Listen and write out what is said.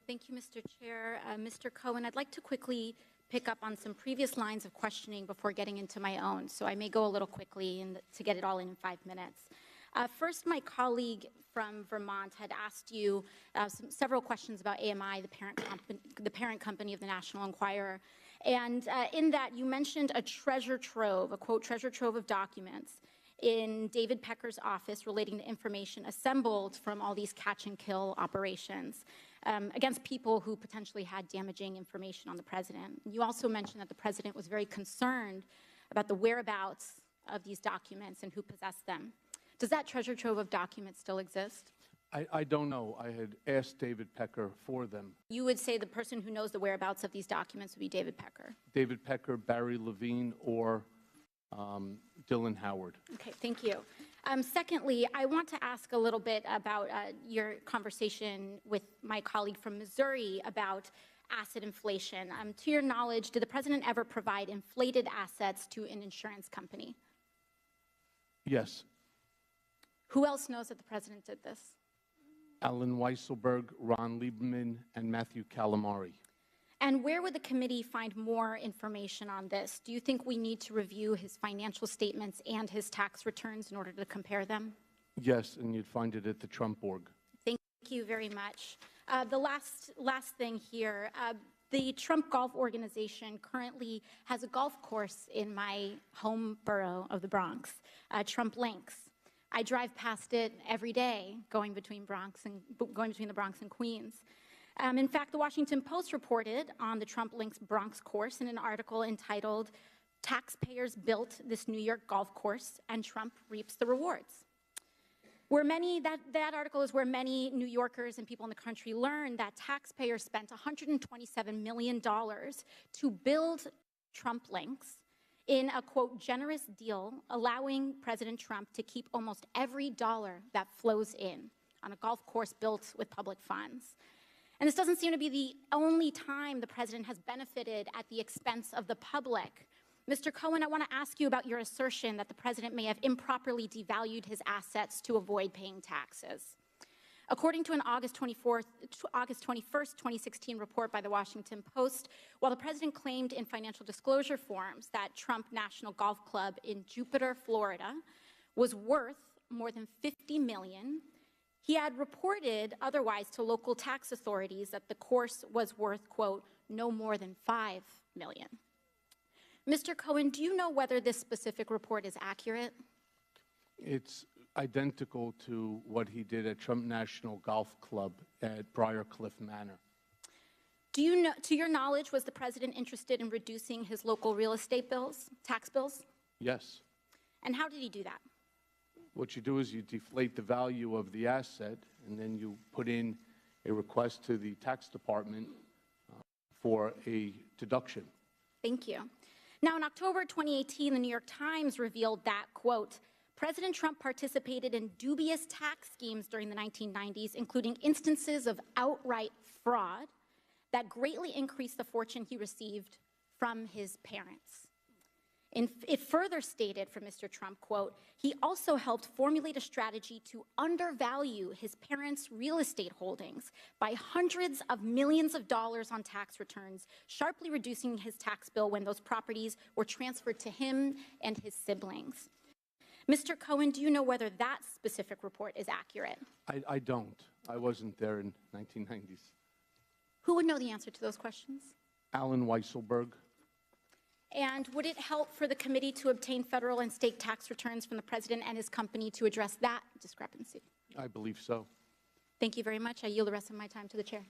Thank you, Mr. Chair. Mr. Cohen, I'd like to quickly pick up on some previous lines of questioning before getting into my own, so I may go a little quickly to get it all in 5 minutes. First, my colleague from Vermont had asked you several questions about AMI, the parent company of the National Enquirer. And in that, you mentioned a treasure trove, a quote, treasure trove of documents in David Pecker's office relating to information assembled from all these catch and kill operations against people who potentially had damaging information on the president. You also mentioned that the president was very concerned about the whereabouts of these documents and who possessed them. Does that treasure trove of documents still exist? I don't know. I had asked David Pecker for them. You would say the person who knows the whereabouts of these documents would be David Pecker? David Pecker, Barry Levine, or Dylan Howard. Okay, thank you. Secondly, I want to ask a little bit about your conversation with my colleague from Missouri about asset inflation. To your knowledge, did the president ever provide inflated assets to an insurance company? Yes. Who else knows that the president did this? Alan Weisselberg, Ron Lieberman, and Matthew Calamari. And where would the committee find more information on this? Do you think we need to review his financial statements and his tax returns in order to compare them? Yes, and you'd find it at the Trump org. Thank you very much. The last thing here, the Trump Golf Organization currently has a golf course in my home borough of the Bronx, Trump Links. I drive past it every day, going between the Bronx and Queens. In fact, the Washington Post reported on the Trump Links Bronx course in an article entitled, "Taxpayers Built This New York Golf Course and Trump Reaps the Rewards." That article is where many New Yorkers and people in the country learned that taxpayers spent $127 million to build Trump Links in a, quote, generous deal, allowing President Trump to keep almost every dollar that flows in on a golf course built with public funds. And this doesn't seem to be the only time the president has benefited at the expense of the public. Mr. Cohen, I want to ask you about your assertion that the president may have improperly devalued his assets to avoid paying taxes. According to an August 21st, 2016 report by the Washington Post, while the president claimed in financial disclosure forms that Trump National Golf Club in Jupiter, Florida, was worth more than $50 million, he had reported otherwise to local tax authorities that the course was worth, quote, no more than $5 million. Mr. Cohen, do you know whether this specific report is accurate? It's identical to what he did at Trump National Golf Club at Briarcliff Manor. Do you know, to your knowledge, was the president interested in reducing his local real estate bills, tax bills? Yes. And how did he do that? What you do is you deflate the value of the asset, and then you put in a request to the tax department for a deduction. Thank you. Now, in October 2018, the New York Times revealed that, quote, President Trump participated in dubious tax schemes during the 1990s, including instances of outright fraud that greatly increased the fortune he received from his parents. It further stated from Mr. Trump, quote, he also helped formulate a strategy to undervalue his parents' real estate holdings by hundreds of millions of dollars on tax returns, sharply reducing his tax bill when those properties were transferred to him and his siblings. Mr. Cohen, do you know whether that specific report is accurate? I don't. I wasn't there in 1990s. Who would know the answer to those questions? Alan Weisselberg. And would it help for the committee to obtain federal and state tax returns from the president and his company to address that discrepancy? I believe so. Thank you very much. I yield the rest of my time to the chair.